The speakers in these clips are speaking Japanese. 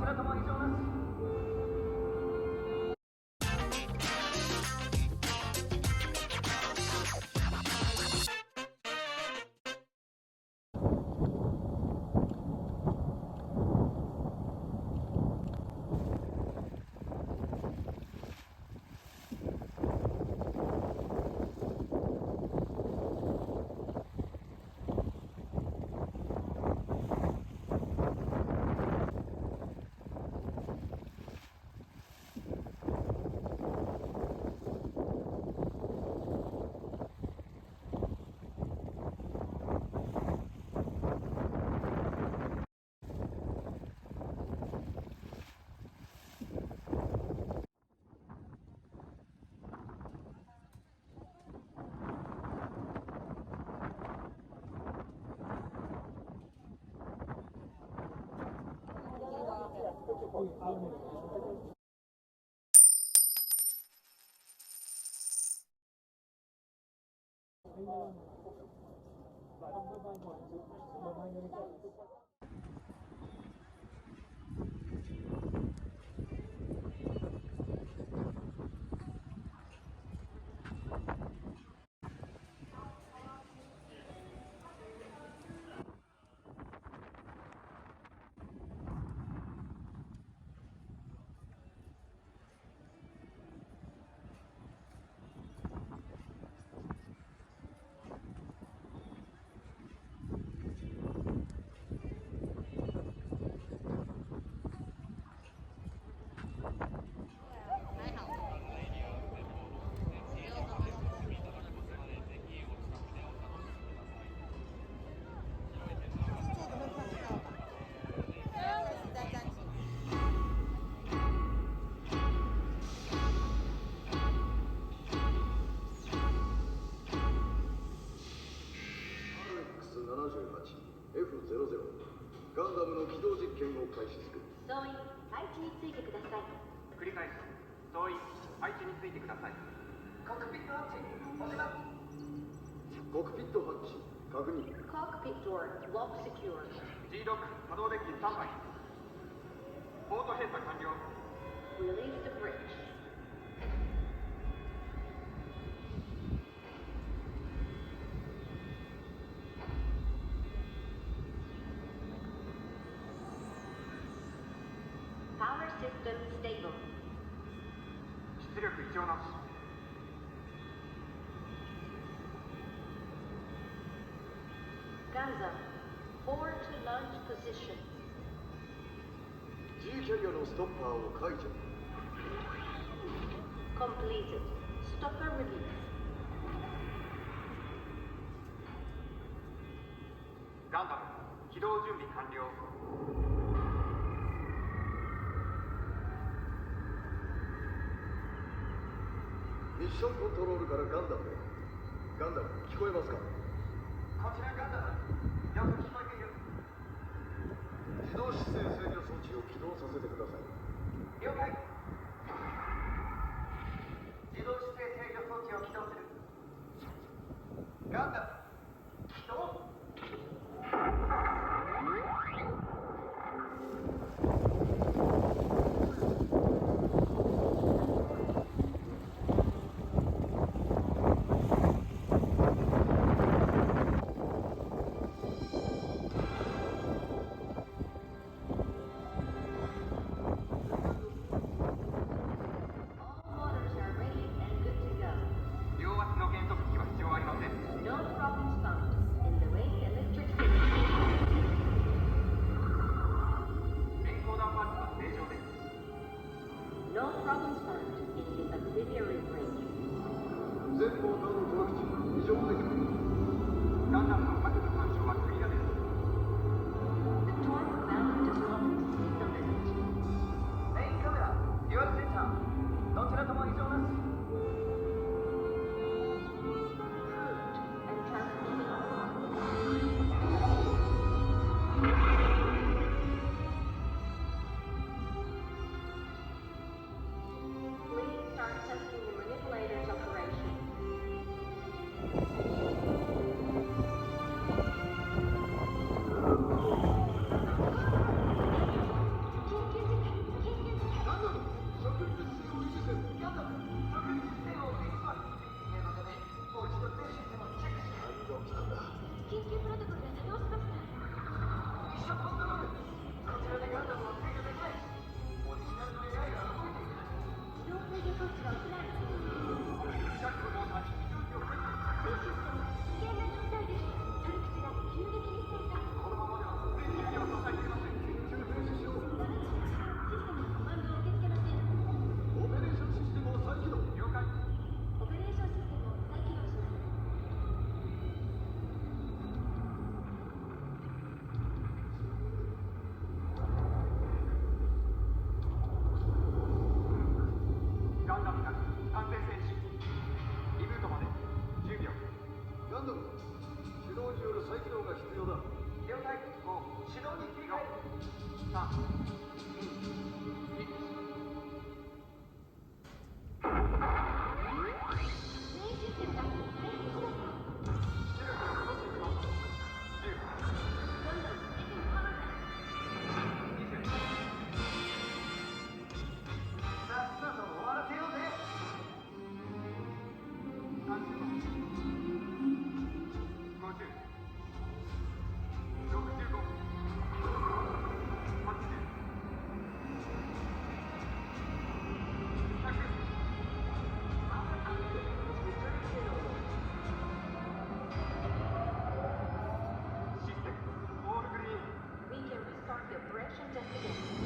ちらとも異常なし。ガンダムの起動実験を開始する。総員、配置についてください。繰り返す。総員、配置についてください。コックピットハッチ、押します。コックピットハッチ、確認。Cockpit door, lock secure. G ロック、作動デッキスタンバイ。ポート閉鎖完了。Release the bridge. Power system stable. 出力異常なし。Gaza, forward to launch position. G キャリアのストッパーを解除。Completed. Stopper release. ガンダム、起動準備完了。ミッションコントロールからガンダムへ。ガンダム、聞こえますか？こちらガンダム、よく聞こえている。自動姿勢制御装置を起動させてください。了解。自動姿勢制御装置を起動する。ガンダム、起動。We can restart the operation just again.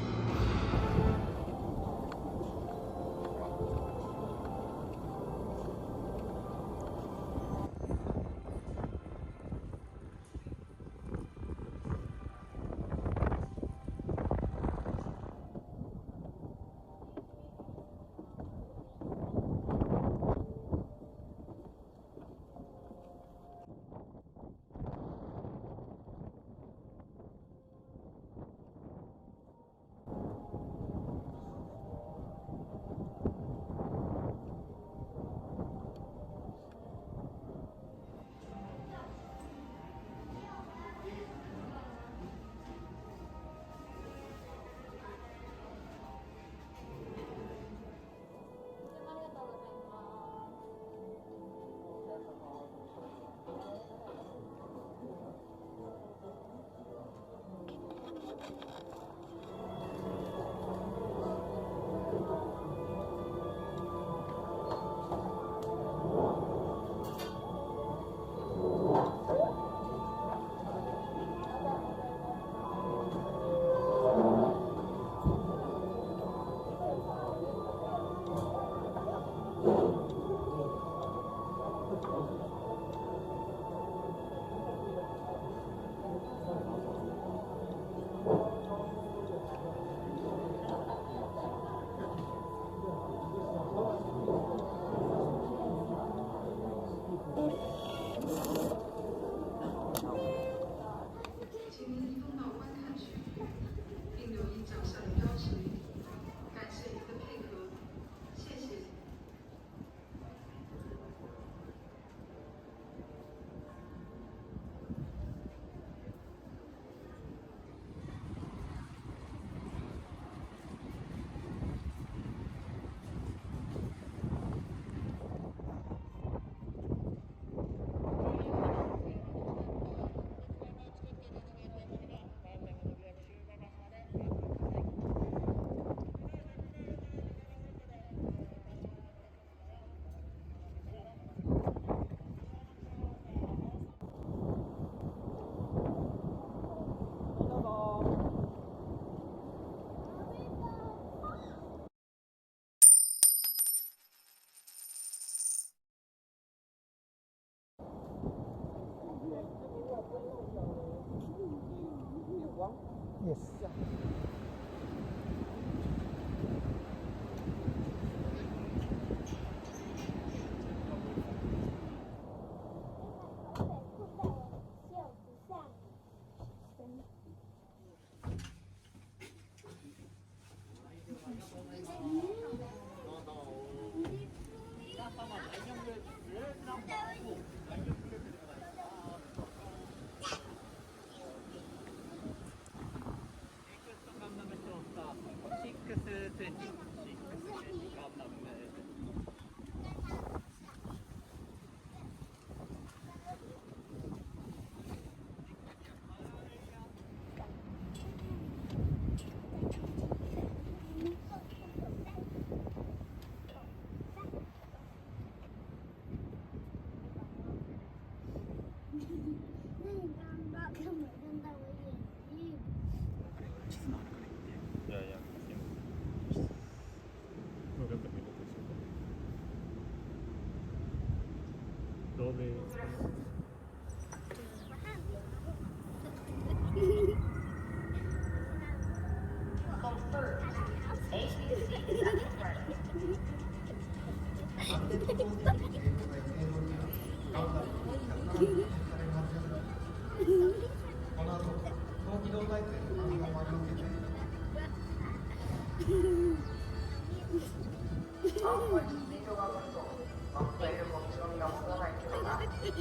Yes.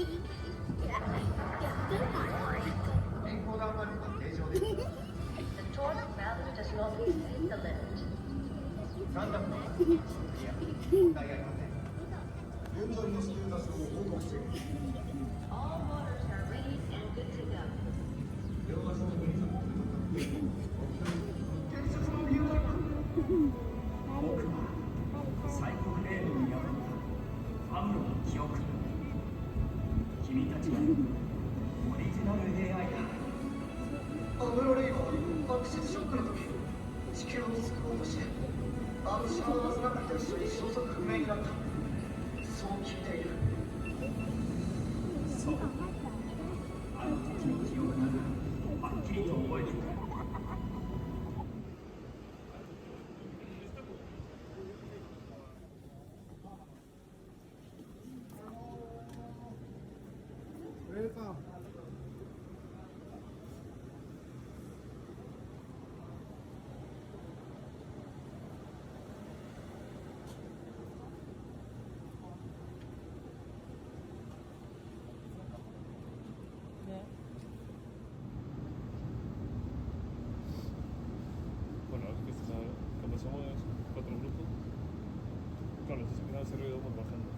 健康があまりの正常です The torque value does not exceed the limit. ガンダムのクリア問題ありません現在のステータスを報告せよ All waters are ready and good to go. 伝説の流体だ僕は最高レールに破ったアムロの記憶君たちはオリジナル AI だアムロレイはアクセスショックの時地球を救おうとしてあの島の中と一緒に消息不明になったそう聞いているそうあの時の記憶ならはっきりと覚えているBueno, es que cuando somos cuatro grupos, claro, entonces empieza a hacer ruido, vamos bajando.